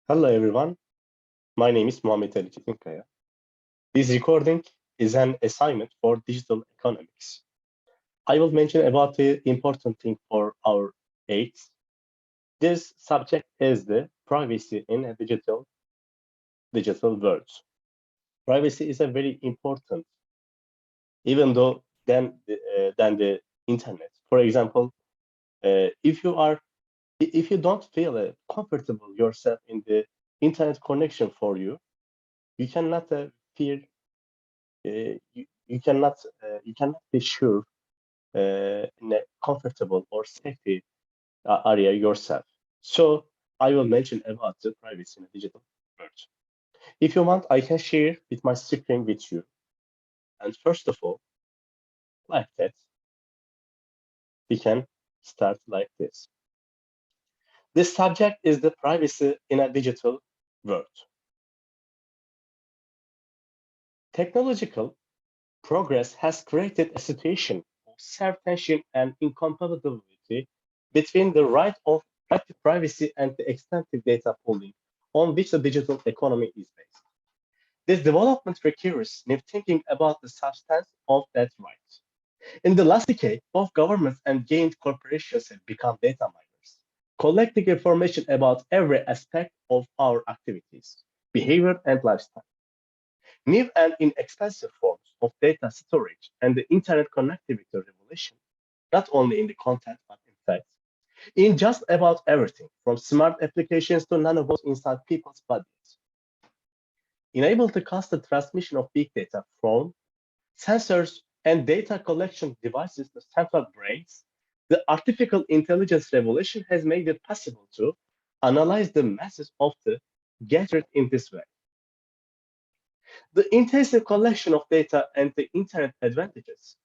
Hello everyone, my name is Muhammed Ali Çetinkaya. This recording is an assignment for digital economics. I will mention about the important thing for our aids. This subject is the privacy in a digital world. Privacy is a very important, even though than the internet. For example, if you don't feel comfortable yourself in the internet connection for you, you cannot fear you cannot be sure in a comfortable or safety area yourself. So I will mention about the privacy in a digital world. If you want, I can share with my screen with you. And first of all, like that, we can start like this. This subject is the privacy in a digital world. Technological progress has created a situation of self-tension and incompatibility between the right to privacy and the extensive data pooling on which the digital economy is based. This development requires new thinking about the substance of that right. In the last decade, both governments and gained corporations have become data miners, collecting information about every aspect of our activities, behavior, and lifestyle. New and inexpensive forms of data storage and the internet connectivity revolution, not only in the content, but in fact, in just about everything, from smart applications to nanobots inside people's bodies, enable the constant transmission of big data from sensors and data collection devices to central brains. The artificial intelligence revolution has made it possible to analyze the masses of the gathered in this way. The intensive collection of data and the internet advantages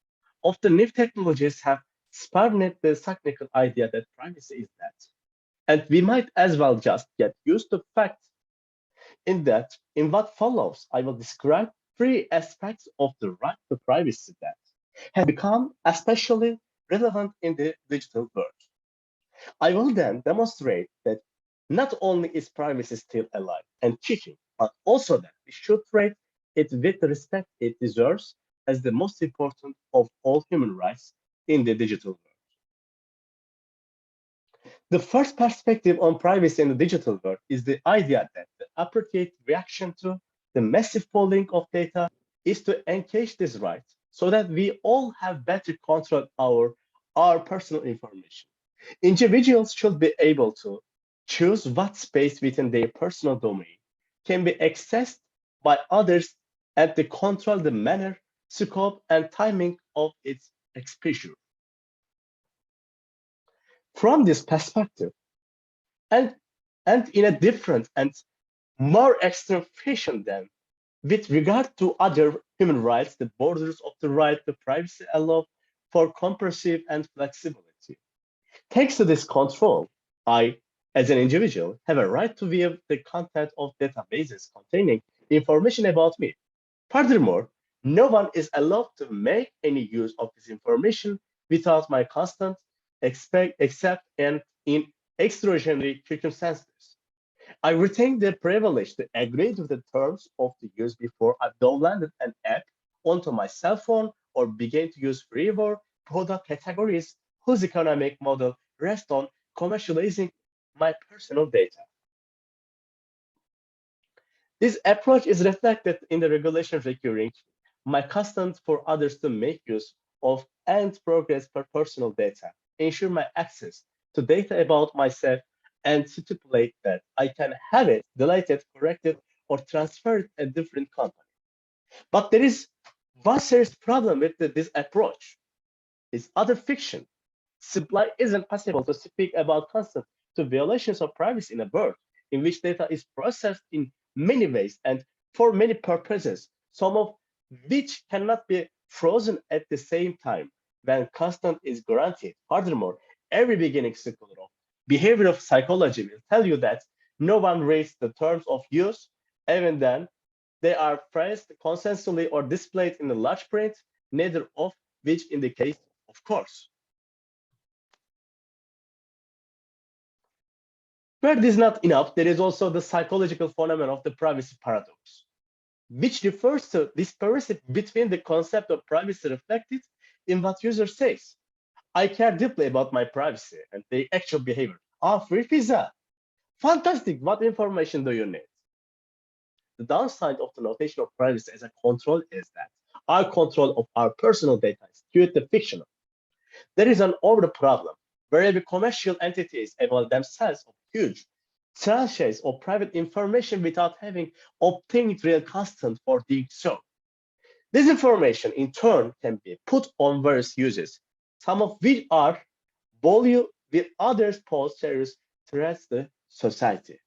of the new technologies have spawned the technical idea that privacy is that. And we might as well just get used to the fact in that, in what follows, I will describe three aspects of the right to privacy that have become especially relevant in the digital world. I will then demonstrate that not only is privacy still alive and kicking, but also that we should treat it with the respect it deserves as the most important of all human rights in the digital world. The first perspective on privacy in the digital world is the idea that the appropriate reaction to the massive pooling of data is to encase this right so that we all have better control over our personal information. Individuals should be able to choose what space within their personal domain can be accessed by others and to control the manner, scope, and timing of its exposure. From this perspective, and, and in a different and more extreme fashion than with regard to other human rights, the borders of the right to privacy allow for comprehensive and flexibility. Thanks to this control, I, as an individual, have a right to view the content of databases containing information about me. Furthermore, no one is allowed to make any use of this information without my consent, except and in extraordinary circumstances. I retain the privilege to agree to the terms of the use before I downloaded an app onto my cell phone or began to use free-ware product categories whose economic model rests on commercializing my personal data. This approach is reflected in the regulation requiring my consent for others to make use of and progress per personal data, ensure my access to data about myself, and stipulate that I can have it deleted, corrected, or transferred to a different company. But there is one serious problem with this approach. It's other fiction. Simply isn't possible to speak about consent to violations of privacy in a world in which data is processed in many ways and for many purposes, some of which cannot be frozen at the same time when consent is granted. Furthermore, every beginning scholar of behavioral psychology will tell you that no one reads the terms of use, even then they are phrased consensually or displayed in a large print, neither of which indicates, of course. Where this is not enough, there is also the psychological phenomenon of the privacy paradox, which refers to disparity between the concept of privacy reflected in what user says. I care deeply about my privacy and the actual behavior. Ah, free pizza. Fantastic. What information do you need? The downside of the notation of privacy as a control is that our control of our personal data is skewed to fictional. There is an over problem where every commercial entities avail themselves of huge tranches of private information without having obtained real consent for doing so. This information, in turn, can be put on various uses, some of which are value with others pose serious threats to society.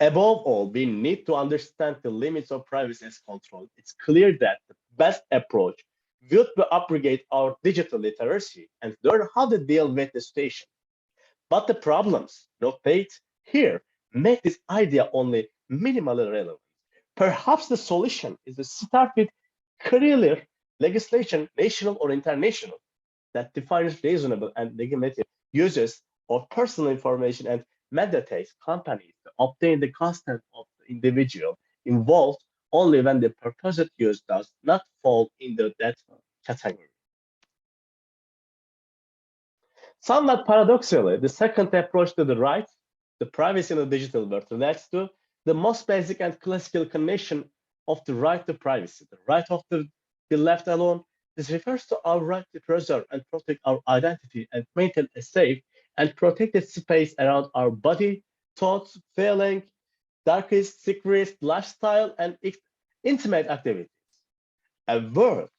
Above all, we need to understand the limits of privacy as control. It's clear that the best approach would be abrogate our digital literacy and learn how to deal with the situation. But the problems noted here make this idea only minimally relevant. Perhaps the solution is to start with clear legislation, national or international, that defines reasonable and legitimate uses of personal information and mandates companies to obtain the consent of the individual involved only when the proposed use does not fall into that category. Somewhat paradoxically, the second approach to the right, the privacy in the digital world, relates to the most basic and classical condition of the right to privacy, the right of the be left alone. This refers to our right to preserve and protect our identity and maintain a safe and protected space around our body, thoughts, feeling, darkest, secrets, lifestyle, and intimate activities. A world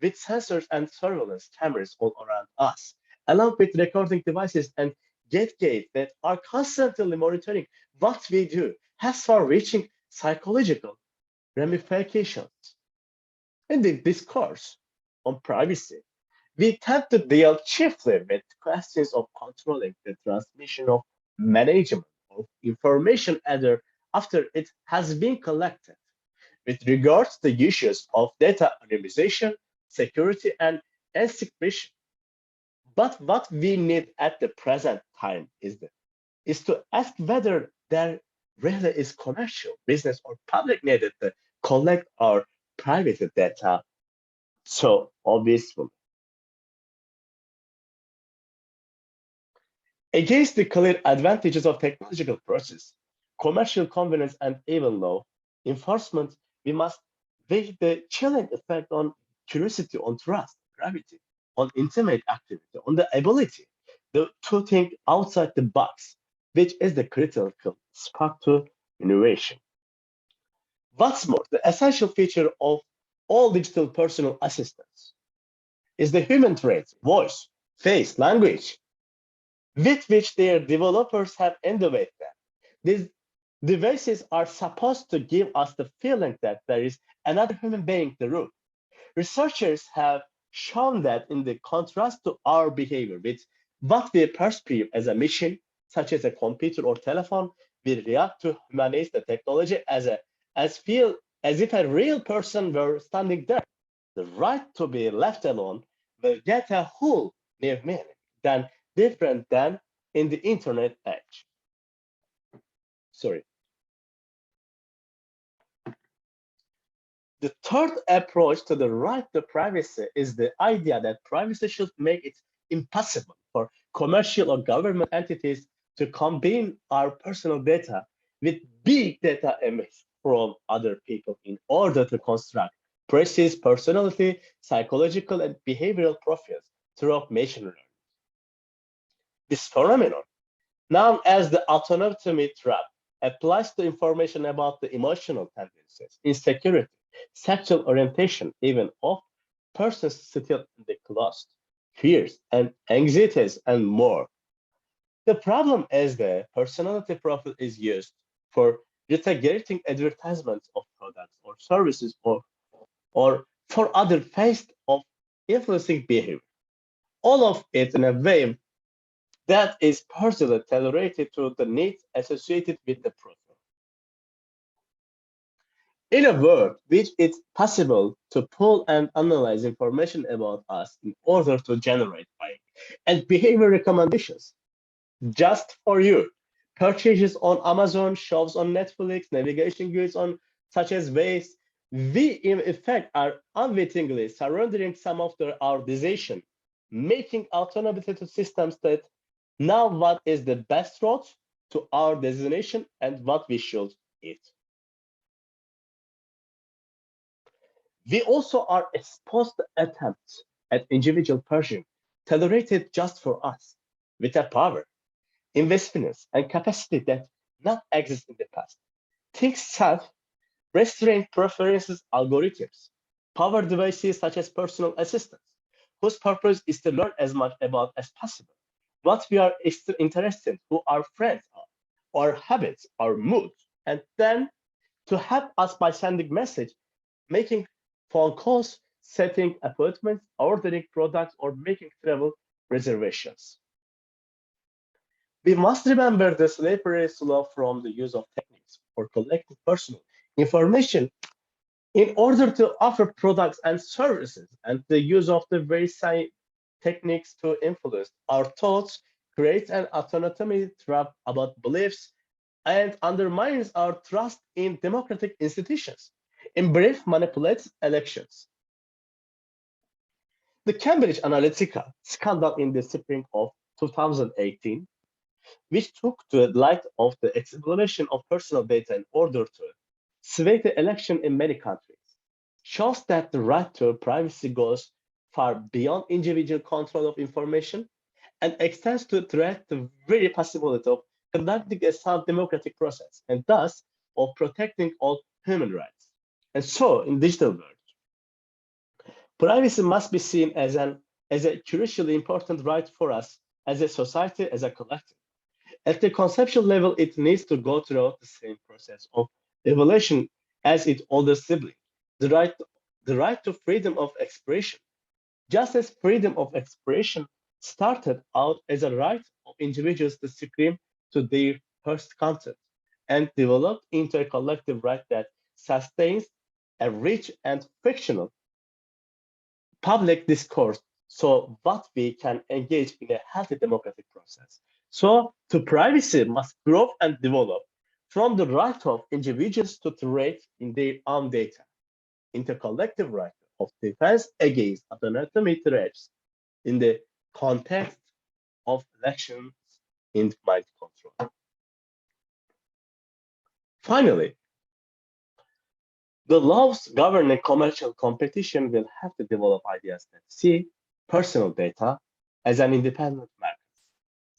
with sensors and surveillance cameras all around us, along with recording devices and gateways that are constantly monitoring what we do, has far-reaching psychological ramifications. In the discourse on privacy, we tend to deal chiefly with questions of controlling the transmission of management of information after it has been collected. With regards to the issues of data anonymization, security, and encryption. But what we need at the present time is to ask whether there really is commercial, business, or public needed to collect our private data so obviously. Against the clear advantages of technological process, commercial convenience, and even law enforcement, we must weigh the chilling effect on curiosity, on trust, gravity, on intimate activity, on the ability to think outside the box, which is the critical spark to innovation. What's more, the essential feature of all digital personal assistants is the human traits, voice, face, language, with which their developers have innovated them. These devices are supposed to give us the feeling that there is another human being in the room. Researchers have shown that in the contrast to our behavior with what we perceive as a machine, such as a computer or telephone, we react to humanize the technology as if a real person were standing there. The right to be left alone will get a whole new meaning than different than in the internet age. Sorry. The third approach to the right to privacy is the idea that privacy should make it impossible for commercial or government entities to combine our personal data with big data images from other people in order to construct precise personality, psychological, and behavioral profiles through machine learning. This phenomenon, known as the autonomy trap, applies to information about the emotional tendencies, insecurity, sexual orientation, even of persons still in the closet, fears and anxieties, and more. The problem is the personality profile is used for retargeting advertisements of products or services or for other phases of influencing behavior. All of it in a way that is partially tolerated to the needs associated with the profile. In a world which it's possible to pull and analyze information about us in order to generate buying and behavior recommendations just for you. Purchases on Amazon, shows on Netflix, navigation guides on such as Waze. We, in effect, are unwittingly surrendering some of our decision, making autonomous systems that now what is the best route to our destination and what we should eat. We also are exposed to attempts at individual purging, tolerated just for us, with a power, investments, and capacity that not exist in the past. Think self, restraint preferences algorithms, power devices such as personal assistants, whose purpose is to learn as much about as possible what we are interested in, who our friends are, our habits, our moods, and then to help us by sending message, making phone calls, setting appointments, ordering products, or making travel reservations. We must remember the slippery slope from the use of techniques for collecting personal information in order to offer products and services, and the use of the very same techniques to influence our thoughts creates an autonomy trap about beliefs and undermines our trust in democratic institutions. In brief, manipulates elections. The Cambridge Analytica scandal in the spring of 2018, which took to the light of the exploration of personal data in order to sway the election in many countries, shows that the right to privacy goes far beyond individual control of information and extends to threat the very possibility of conducting a sound democratic process and thus of protecting all human rights. And so, in digital world, privacy must be seen as a crucially important right for us as a society, as a collective. At the conceptual level, it needs to go through the same process of evolution as its older sibling, the right to freedom of expression. Just as freedom of expression started out as a right of individuals to scream to their first content and developed into a collective right that sustains a rich and fictional public discourse so that we can engage in a healthy democratic process. So, to privacy must grow and develop from the right of individuals to trade in their own data, into collective right of defense against autonomy threats in the context of elections in mind control. Finally, the laws governing commercial competition will have to develop ideas that see personal data as an independent market.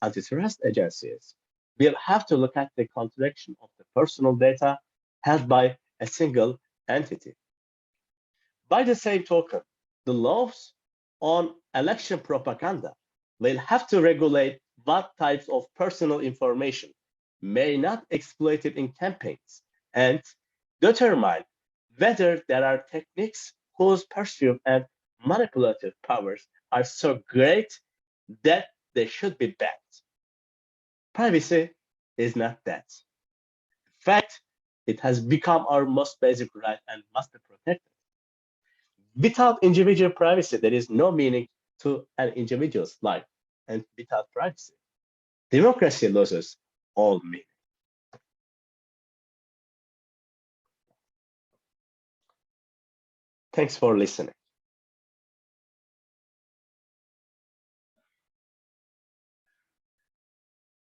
Antitrust agencies will have to look at the contradiction of the personal data held by a single entity. By the same token, the laws on election propaganda will have to regulate what types of personal information may not be exploited in campaigns and determine whether there are techniques whose persuasive and manipulative powers are so great that they should be banned. Privacy is not that. In fact, it has become our most basic right and must be protected. Without individual privacy, there is no meaning to an individual's life. And without privacy, democracy loses all meaning. Thanks for listening.